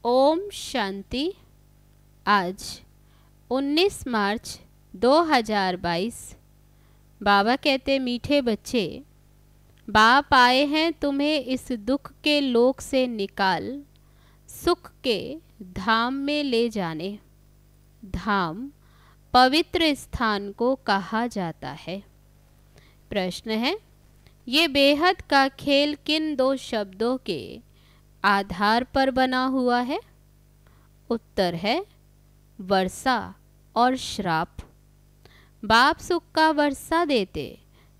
ओम शांति। आज 19 मार्च 2022। बाबा कहते, मीठे बच्चे, बाप आए हैं तुम्हें इस दुख के लोक से निकाल सुख के धाम में ले जाने। धाम पवित्र स्थान को कहा जाता है। प्रश्न है, ये बेहद का खेल किन दो शब्दों के आधार पर बना हुआ है? उत्तर है वर्षा और श्राप। बाप सुख का वर्षा देते,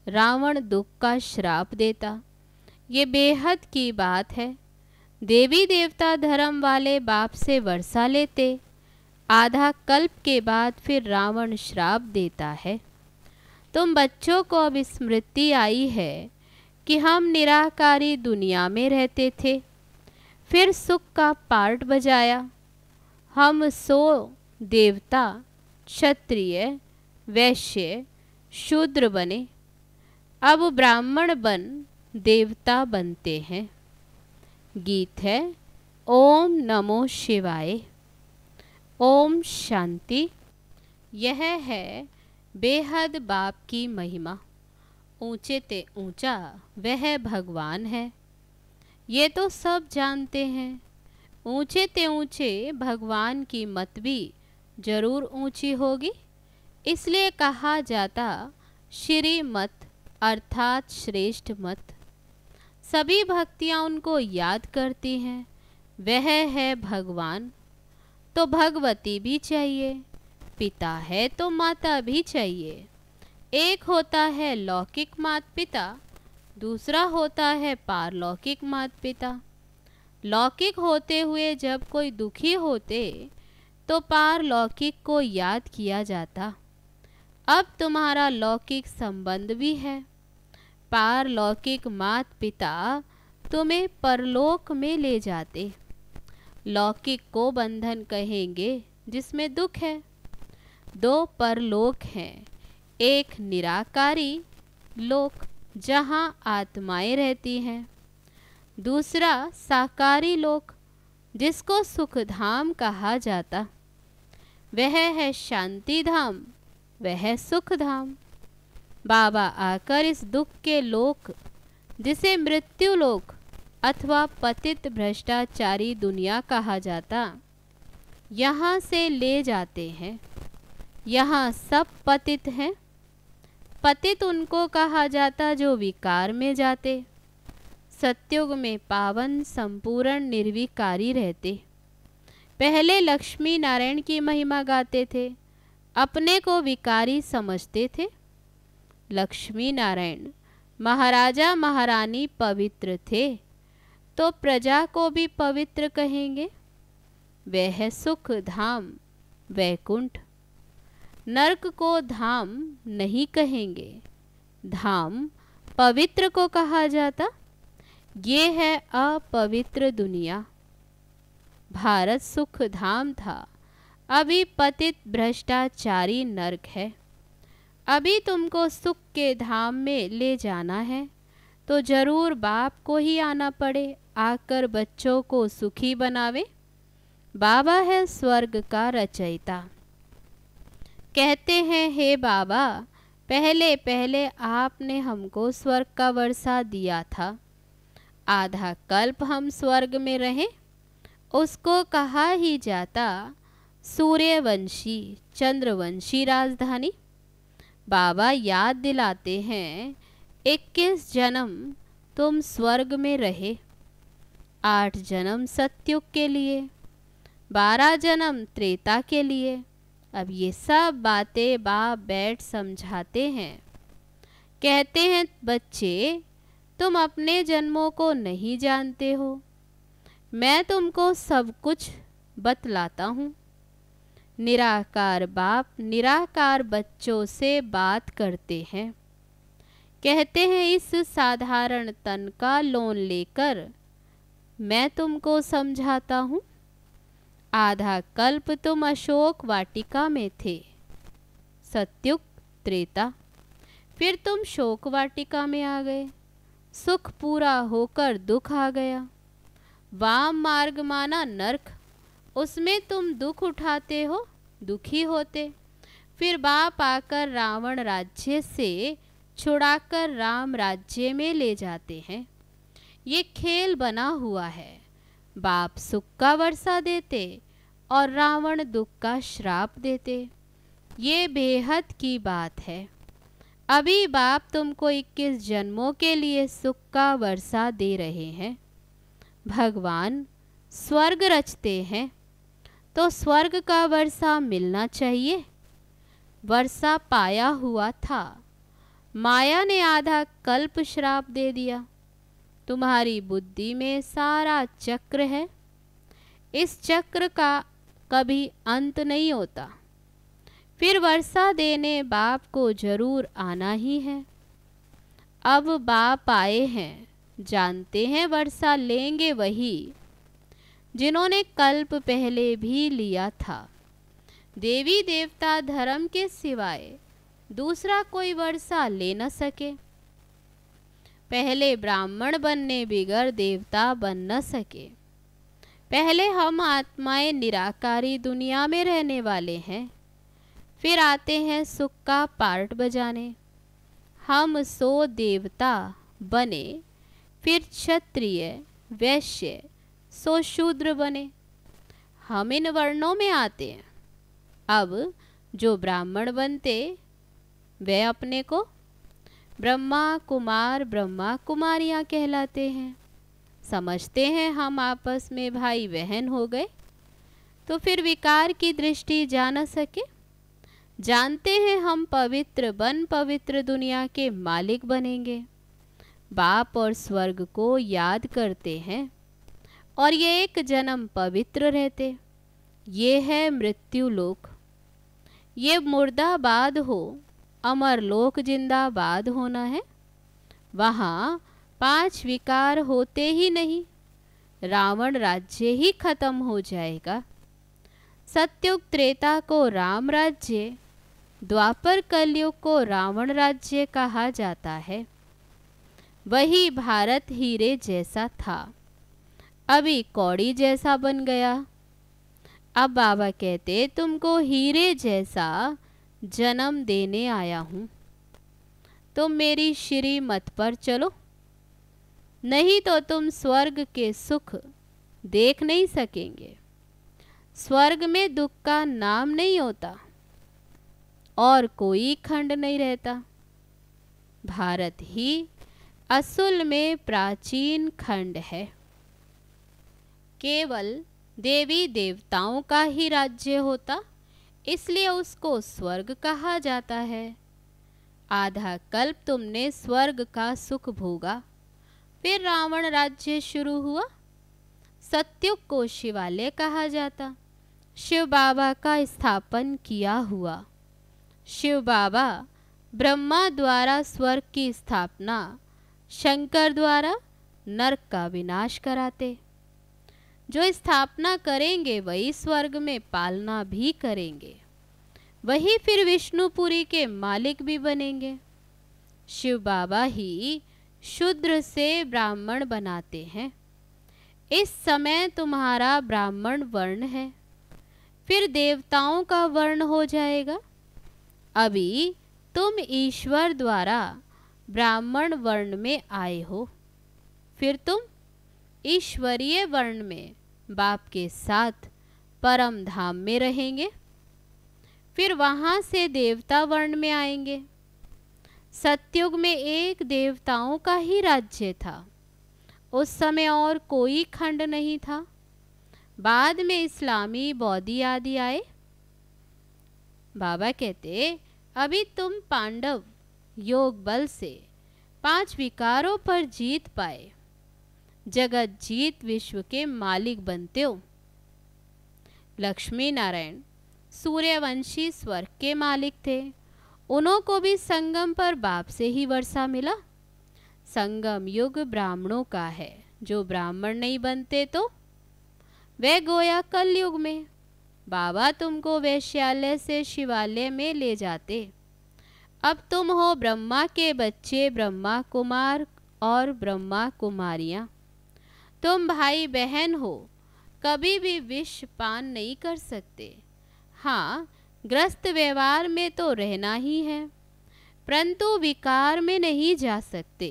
रावण दुख का श्राप देता। ये बेहद की बात है। देवी देवता धर्म वाले बाप से वर्षा लेते, आधा कल्प के बाद फिर रावण श्राप देता है। तुम बच्चों को अब स्मृति आई है कि हम निराकारी दुनिया में रहते थे, फिर सुख का पार्ट बजाया। हम 100 देवता, क्षत्रिय, वैश्य, शूद्र बने। अब ब्राह्मण बन देवता बनते हैं। गीत है ओम नमो शिवाय। ओम शांति। यह है बेहद बाप की महिमा। ऊंचे ते ऊंचा वह भगवान है, ये तो सब जानते हैं। ऊंचे ते ऊंचे भगवान की मत भी जरूर ऊंची होगी, इसलिए कहा जाता श्री मत अर्थात श्रेष्ठ मत। सभी भक्तियां उनको याद करती हैं, वह है भगवान। तो भगवती भी चाहिए, पिता है तो माता भी चाहिए। एक होता है लौकिक माता पिता, दूसरा होता है पारलौकिक माता पिता। लौकिक होते हुए जब कोई दुखी होते तो पारलौकिक को याद किया जाता। अब तुम्हारा लौकिक संबंध भी है। पारलौकिक माता पिता तुम्हें परलोक में ले जाते। लौकिक को बंधन कहेंगे जिसमें दुख है। 2 परलोक हैं, एक निराकारी लोक जहाँ आत्माएं रहती हैं, दूसरा साकारी लोक जिसको सुख धाम कहा जाता। वह है शांति धाम, वह सुख धाम। बाबा आकर इस दुख के लोक जिसे मृत्यु लोक अथवा पतित भ्रष्टाचारी दुनिया कहा जाता, यहाँ से ले जाते हैं। यहाँ सब पतित हैं। पतित उनको कहा जाता जो विकार में जाते। सत्युग में पावन संपूर्ण निर्विकारी रहते। पहले लक्ष्मी नारायण की महिमा गाते थे, अपने को विकारी समझते थे। लक्ष्मी नारायण महाराजा महारानी पवित्र थे, तो प्रजा को भी पवित्र कहेंगे। वह सुख धाम वैकुंठ। नरक को धाम नहीं कहेंगे, धाम पवित्र को कहा जाता। ये है अपवित्र दुनिया। भारत सुख धाम था, अभी पतित भ्रष्टाचारी नरक है। अभी तुमको सुख के धाम में ले जाना है तो जरूर बाप को ही आना पड़े, आकर बच्चों को सुखी बनावे। बाबा है स्वर्ग का रचयिता। कहते हैं, हे बाबा, पहले पहले आपने हमको स्वर्ग का वर्षा दिया था। आधा कल्प हम स्वर्ग में रहे, उसको कहा ही जाता सूर्यवंशी चंद्रवंशी राजधानी। बाबा याद दिलाते हैं, 21 जन्म तुम स्वर्ग में रहे। 8 जन्म सत्युग के लिए, 12 जन्म त्रेता के लिए। अब ये सब बातें बाप बैठ समझाते हैं। कहते हैं, बच्चे, तुम अपने जन्मों को नहीं जानते हो, मैं तुमको सब कुछ बतलाता हूँ। निराकार बाप निराकार बच्चों से बात करते हैं। कहते हैं, इस साधारण तन का लोन लेकर मैं तुमको समझाता हूँ। आधा कल्प तुम अशोक वाटिका में थे, सत्युग त्रेता। फिर तुम शोक वाटिका में आ गए, सुख पूरा होकर दुख आ गया। वाम मार्ग माना नरक उसमें तुम दुख उठाते हो, दुखी होते। फिर बाप आकर रावण राज्य से छुड़ाकर राम राज्य में ले जाते हैं। ये खेल बना हुआ है। बाप सुख का वर्षा देते और रावण दुख का श्राप देते। ये बेहद की बात है। अभी बाप तुमको 21 जन्मों के लिए सुख का वर्षा दे रहे हैं। भगवान स्वर्ग रचते हैं तो स्वर्ग का वर्षा मिलना चाहिए। वर्षा पाया हुआ था, माया ने आधा कल्प श्राप दे दिया। तुम्हारी बुद्धि में सारा चक्र है। इस चक्र का कभी अंत नहीं होता। फिर वर्षा देने बाप को जरूर आना ही है। अब बाप आए हैं, जानते हैं वर्षा लेंगे वही जिन्होंने कल्प पहले भी लिया था। देवी देवता धर्म के सिवाय दूसरा कोई वर्षा ले न सके। पहले ब्राह्मण बनने बिगर देवता बन न सके। पहले हम आत्माएं निराकारी दुनिया में रहने वाले हैं, फिर आते हैं सुख का पार्ट बजाने। हम 100 देवता बने, फिर क्षत्रिय, वैश्य, 100 शूद्र बने। हम इन वर्णों में आते हैं। अब जो ब्राह्मण बनते वे अपने को ब्रह्मा कुमार ब्रह्मा कुमारियाँ कहलाते हैं। समझते हैं हम आपस में भाई बहन हो गए, तो फिर विकार की दृष्टि जा न सके। जानते हैं हम पवित्र बन पवित्र दुनिया के मालिक बनेंगे। बाप और स्वर्ग को याद करते हैं और ये एक जन्म पवित्र रहते। ये है मृत्यु लोक। ये मुर्दाबाद हो, अमर लोक जिंदाबाद होना है। वहाँ 5 विकार होते ही नहीं। रावण राज्य ही खत्म हो जाएगा। सत्युग त्रेता को राम राज्य, द्वापर कलयुग को रावण राज्य कहा जाता है। वही भारत हीरे जैसा था, अभी कौड़ी जैसा बन गया। अब बाबा कहते तुमको हीरे जैसा जन्म देने आया हूँ। तुम मेरी श्री मत पर चलो, नहीं तो तुम स्वर्ग के सुख देख नहीं सकेंगे। स्वर्ग में दुख का नाम नहीं होता और कोई खंड नहीं रहता। भारत ही असल में प्राचीन खंड है। केवल देवी देवताओं का ही राज्य होता, इसलिए उसको स्वर्ग कहा जाता है। आधा कल्प तुमने स्वर्ग का सुख भोगा, फिर रावण राज्य शुरू हुआ। सत्युग को शिवालय कहा जाता, शिव बाबा का स्थापन किया हुआ। शिव बाबा ब्रह्मा द्वारा स्वर्ग की स्थापना, शंकर द्वारा नरक का विनाश कराते। जो स्थापना करेंगे वही स्वर्ग में पालना भी करेंगे, वही फिर विष्णुपुरी के मालिक भी बनेंगे। शिव बाबा ही शूद्र से ब्राह्मण बनाते हैं। इस समय तुम्हारा ब्राह्मण वर्ण है, फिर देवताओं का वर्ण हो जाएगा। अभी तुम ईश्वर द्वारा ब्राह्मण वर्ण में आए हो, फिर तुम ईश्वरीय वर्ण में बाप के साथ परम धाम में रहेंगे, फिर वहाँ से देवता वर्ण में आएंगे। सतयुग में एक देवताओं का ही राज्य था। उस समय और कोई खंड नहीं था। बाद में इस्लामी बौद्धी आदि आए। बाबा कहते अभी तुम पांडव योग बल से 5 विकारों पर जीत पाए, जगत जीत विश्व के मालिक बनते हो। लक्ष्मी नारायण सूर्यवंशी स्वर्ग के मालिक थे। उन्हों को भी संगम पर बाप से ही वर्षा मिला। संगम युग ब्राह्मणों का है। जो ब्राह्मण नहीं बनते तो वे गोया कलयुग में बाबा तुमको वैश्यालय से शिवालय में ले जाते। अब तुम हो ब्रह्मा के बच्चे, ब्रह्मा कुमार और ब्रह्मा कुमारियाँ। तुम भाई बहन हो, कभी भी विष पान नहीं कर सकते। हाँ, ग्रस्त व्यवहार में तो रहना ही है, परंतु विकार में नहीं जा सकते।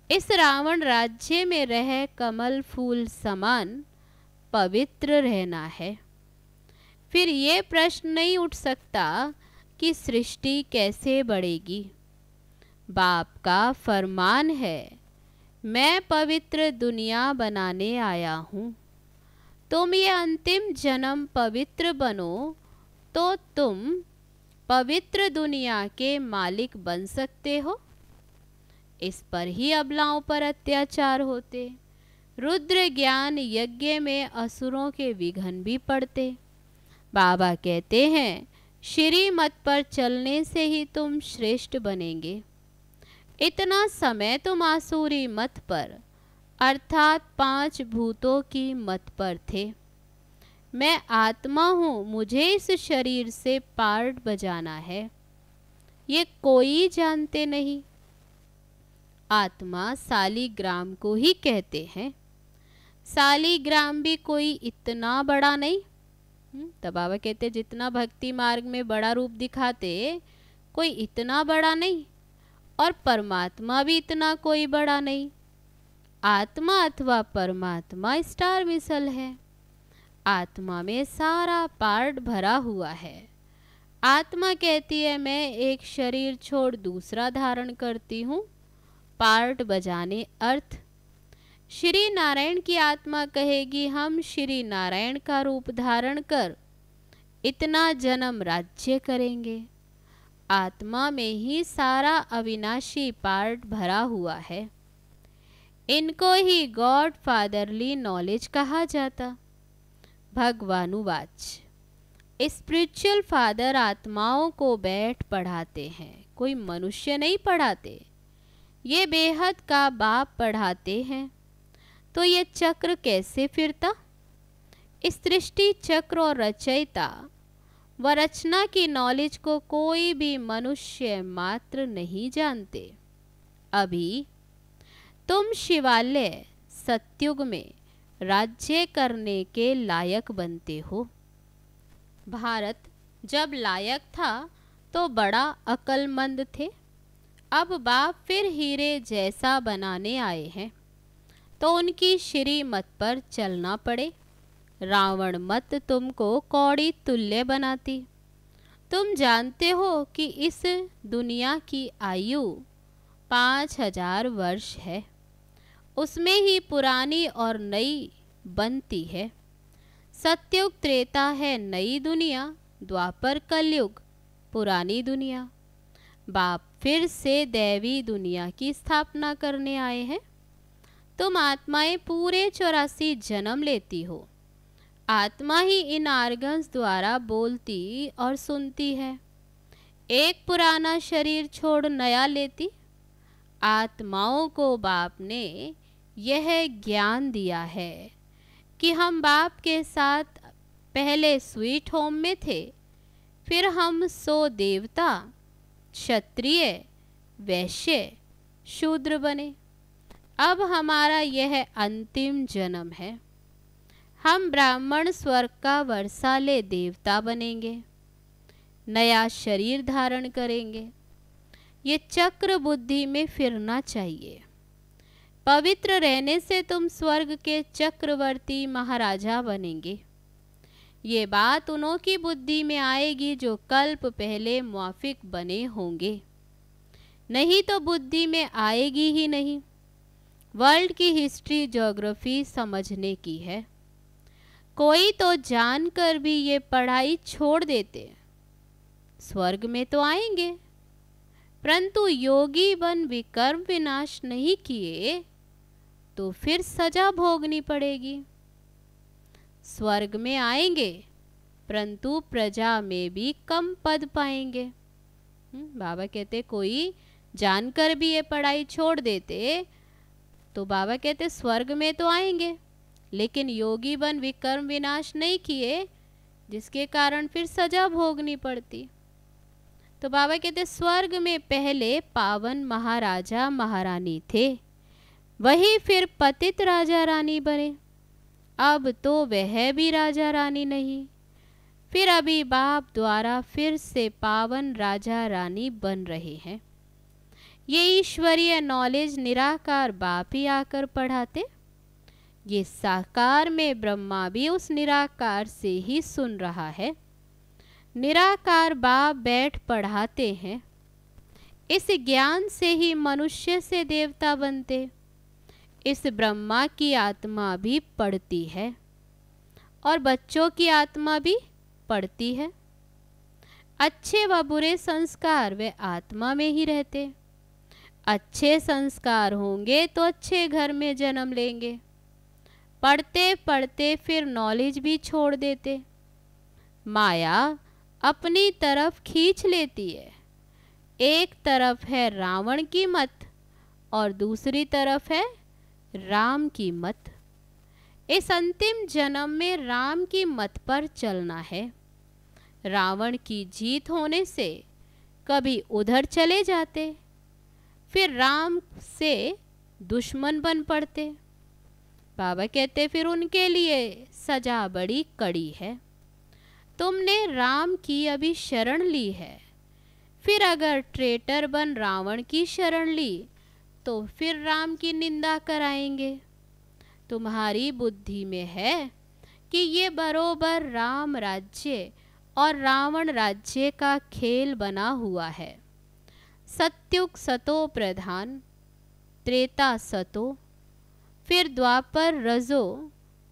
इस रावण राज्य में रह कमल फूल समान पवित्र रहना है। फिर ये प्रश्न नहीं उठ सकता कि सृष्टि कैसे बढ़ेगी। बाप का फरमान है, मैं पवित्र दुनिया बनाने आया हूँ। तुम ये अंतिम जन्म पवित्र बनो तो तुम पवित्र दुनिया के मालिक बन सकते हो। इस पर ही अबलाओं पर अत्याचार होते, रुद्र ज्ञान यज्ञ में असुरों के विघ्न भी पड़ते। बाबा कहते हैं, श्री मत पर चलने से ही तुम श्रेष्ठ बनेंगे। इतना समय तुम आसुरी मत पर अर्थात 5 भूतों की मत पर थे। मैं आत्मा हूँ, मुझे इस शरीर से पार्ट बजाना है, ये कोई जानते नहीं। आत्मा सालीग्राम को ही कहते हैं। सालीग्राम भी कोई इतना बड़ा नहीं। तब बाबा कहते जितना भक्ति मार्ग में बड़ा रूप दिखाते कोई इतना बड़ा नहीं, और परमात्मा भी इतना कोई बड़ा नहीं। आत्मा अथवा परमात्मा स्टार मिसल है। आत्मा में सारा पार्ट भरा हुआ है। आत्मा कहती है, मैं एक शरीर छोड़ दूसरा धारण करती हूँ, पार्ट बजाने अर्थ। श्री नारायण की आत्मा कहेगी, हम श्री नारायण का रूप धारण कर इतना जन्म राज्य करेंगे। आत्मा में ही सारा अविनाशी पार्ट भरा हुआ है। इनको ही गॉड फादरली नॉलेज कहा जाता। भगवानुवाच, स्पिरिचुअल फादर आत्माओं को बैठ पढ़ाते हैं, कोई मनुष्य नहीं पढ़ाते। ये बेहद का बाप पढ़ाते हैं। तो ये चक्र कैसे फिरता? इस सृष्टि चक्र और रचयिता व रचना की नॉलेज को कोई भी मनुष्य मात्र नहीं जानते। अभी तुम शिवालय सत्युग में राज्य करने के लायक बनते हो। भारत जब लायक था तो बड़ा अक्लमंद थे। अब बाप फिर हीरे जैसा बनाने आए हैं, तो उनकी श्री मत पर चलना पड़े। रावण मत तुमको कौड़ी तुल्य बनाती। तुम जानते हो कि इस दुनिया की आयु 5000 वर्ष है। उसमें ही पुरानी और नई बनती है। सतयुग त्रेता है नई दुनिया, द्वापर कलयुग पुरानी दुनिया। बाप फिर से दैवी दुनिया की स्थापना करने आए हैं। तुम आत्माएं पूरे 84 जन्म लेती हो। आत्मा ही इन आर्गन्स द्वारा बोलती और सुनती है। एक पुराना शरीर छोड़ नया लेती। आत्माओं को बाप ने यह ज्ञान दिया है कि हम बाप के साथ पहले स्वीट होम में थे, फिर हम 100 देवता, क्षत्रिय, वैश्य, शूद्र बने। अब हमारा यह अंतिम जन्म है। हम ब्राह्मण स्वर्ग का वर्षाले देवता बनेंगे, नया शरीर धारण करेंगे। ये चक्र बुद्धि में फिरना चाहिए। पवित्र रहने से तुम स्वर्ग के चक्रवर्ती महाराजा बनेंगे। ये बात उन्हों की बुद्धि में आएगी जो कल्प पहले मुआफिक बने होंगे, नहीं तो बुद्धि में आएगी ही नहीं। वर्ल्ड की हिस्ट्री ज्योग्राफी समझने की है। कोई तो जानकर भी ये पढ़ाई छोड़ देते। स्वर्ग में तो आएंगे, परंतु योगी बन विकर्म विनाश नहीं किए तो फिर सजा भोगनी पड़ेगी। स्वर्ग में आएंगे, परंतु प्रजा में भी कम पद पाएंगे। बाबा कहते कोई जानकर भी ये पढ़ाई छोड़ देते तो बाबा कहते स्वर्ग में तो आएंगे, लेकिन योगी बन विकर्म विनाश नहीं किए, जिसके कारण फिर सजा भोगनी पड़ती। तो बाबा कहते स्वर्ग में पहले पावन महाराजा महारानी थे, वही फिर पतित राजा रानी बने। अब तो वह भी राजा रानी नहीं। फिर अभी बाप द्वारा फिर से पावन राजा रानी बन रहे हैं। ये ईश्वरीय नॉलेज निराकार बाप ही आकर पढ़ाते। ये साकार में ब्रह्मा भी उस निराकार से ही सुन रहा है। निराकार बाप बैठ पढ़ाते हैं। इस ज्ञान से ही मनुष्य से देवता बनते। इस ब्रह्मा की आत्मा भी पढ़ती है और बच्चों की आत्मा भी पढ़ती है। अच्छे व बुरे संस्कार वे आत्मा में ही रहते। अच्छे संस्कार होंगे तो अच्छे घर में जन्म लेंगे। पढ़ते पढ़ते फिर नॉलेज भी छोड़ देते। माया अपनी तरफ खींच लेती है। एक तरफ है रावण की मत और दूसरी तरफ है राम की मत। इस अंतिम जन्म में राम की मत पर चलना है। रावण की जीत होने से कभी उधर चले जाते, फिर राम से दुश्मन बन पड़ते। बाबा कहते फिर उनके लिए सजा बड़ी कड़ी है। तुमने राम की अभी शरण ली है, फिर अगर ट्रेटर बन रावण की शरण ली तो फिर राम की निंदा कराएंगे। तुम्हारी बुद्धि में है कि ये बरोबर राम राज्य और रावण राज्य का खेल बना हुआ है। सत्युग सतो प्रधान, त्रेता सतो, फिर द्वापर रजो,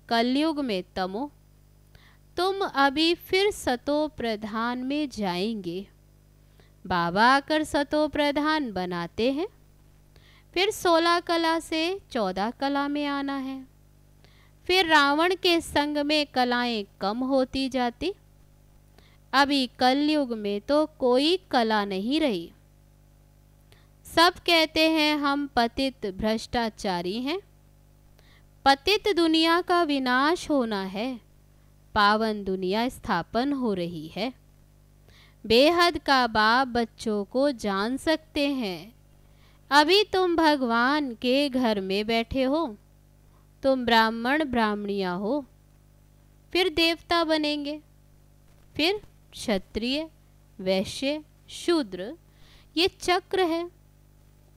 कलयुग में तमो। तुम अभी फिर सतो प्रधान में जाएंगे। बाबा आकर सतो प्रधान बनाते हैं। फिर 16 कला से 14 कला में आना है। फिर रावण के संग में कलाएं कम होती जाती। अभी कलयुग में तो कोई कला नहीं रही। सब कहते हैं हम पतित भ्रष्टाचारी हैं। पतित दुनिया का विनाश होना है, पावन दुनिया स्थापन हो रही है। बेहद का बाप बच्चों को जान सकते हैं। अभी तुम भगवान के घर में बैठे हो, तुम ब्राह्मण ब्राह्मणियाँ हो, फिर देवता बनेंगे, फिर क्षत्रिय, वैश्य, शूद्र। ये चक्र है।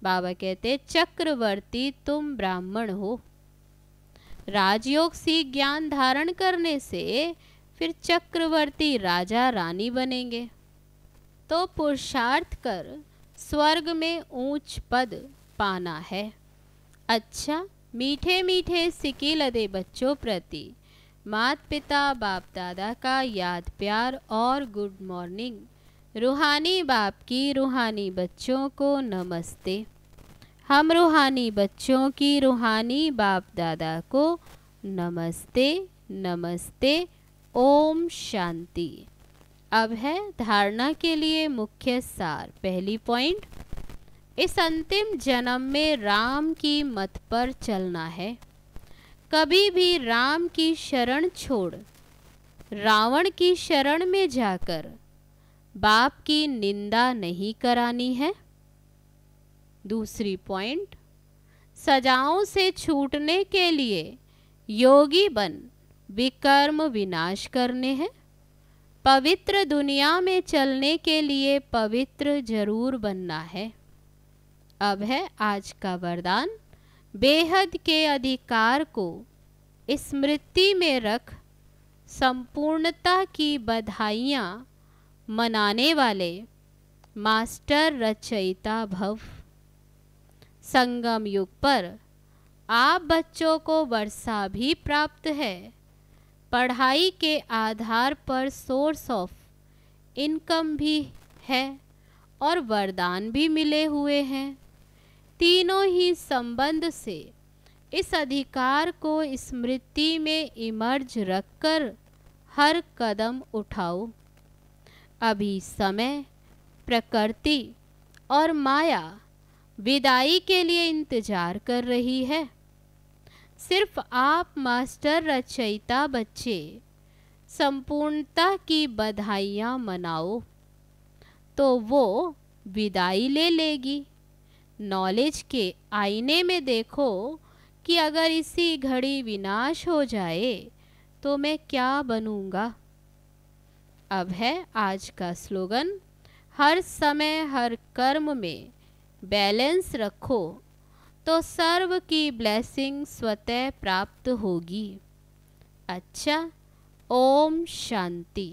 बाबा कहते चक्रवर्ती तुम ब्राह्मण हो। राजयोग सीख ज्ञान धारण करने से फिर चक्रवर्ती राजा रानी बनेंगे। तो पुरुषार्थ कर स्वर्ग में ऊंच पद पाना है। अच्छा, मीठे मीठे सिक्के लदे बच्चों प्रति माता पिता बाप दादा का याद प्यार और गुड मॉर्निंग। रूहानी बाप की रूहानी बच्चों को नमस्ते। हम रूहानी बच्चों की रूहानी बाप दादा को नमस्ते नमस्ते। ओम शांति। अब है धारणा के लिए मुख्य सार। पहली पॉइंट, इस अंतिम जन्म में राम की मत पर चलना है। कभी भी राम की शरण छोड़ रावण की शरण में जाकर बाप की निंदा नहीं करानी है। दूसरी पॉइंट, सजाओं से छूटने के लिए योगी बन विकर्म विनाश करने हैं। पवित्र दुनिया में चलने के लिए पवित्र जरूर बनना है। अब है आज का वरदान। बेहद के अधिकार को स्मृति में रख संपूर्णता की बधाइयाँ मनाने वाले मास्टर रचयिता भव। संगम युग पर आप बच्चों को वर्षा भी प्राप्त है। पढ़ाई के आधार पर सोर्स ऑफ इनकम भी है और वरदान भी मिले हुए हैं। तीनों ही संबंध से इस अधिकार को स्मृति में इमर्ज रखकर हर कदम उठाओ। अभी समय, प्रकृति और माया विदाई के लिए इंतजार कर रही है। सिर्फ आप मास्टर रचयिता बच्चे संपूर्णता की बधाइयाँ मनाओ तो वो विदाई ले लेगी। नॉलेज के आईने में देखो कि अगर इसी घड़ी विनाश हो जाए तो मैं क्या बनूंगा। अब है आज का स्लोगन, हर समय हर कर्म में बैलेंस रखो तो सर्व की ब्लेसिंग स्वतः प्राप्त होगी। अच्छा, ओम शांति।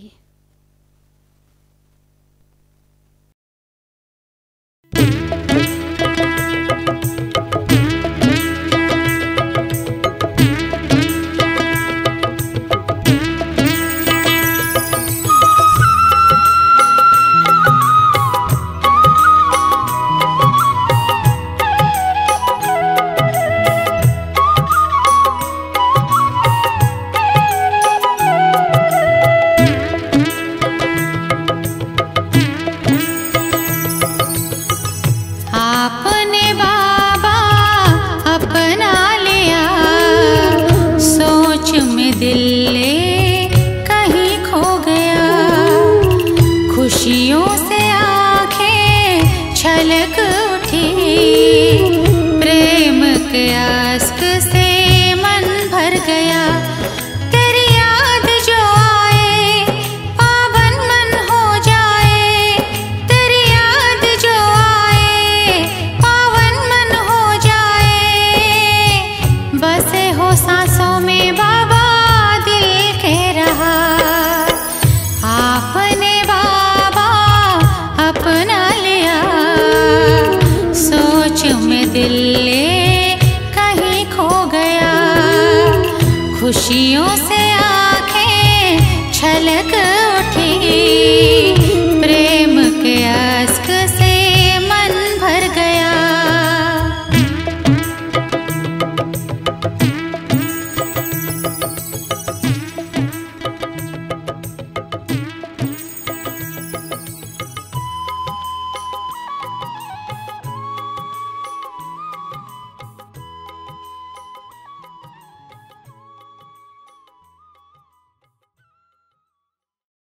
खुशियों से आंखें छलक उठी, प्रेम के आस्क से मन भर गया। तेरी याद जो आए पावन मन हो जाए, तेरी याद जो आए पावन मन हो जाए। बसे हो सांसों में बाबा दिल के रहा, आपने अपना लिया। सोच में दिल कहीं खो गया, खुशियों से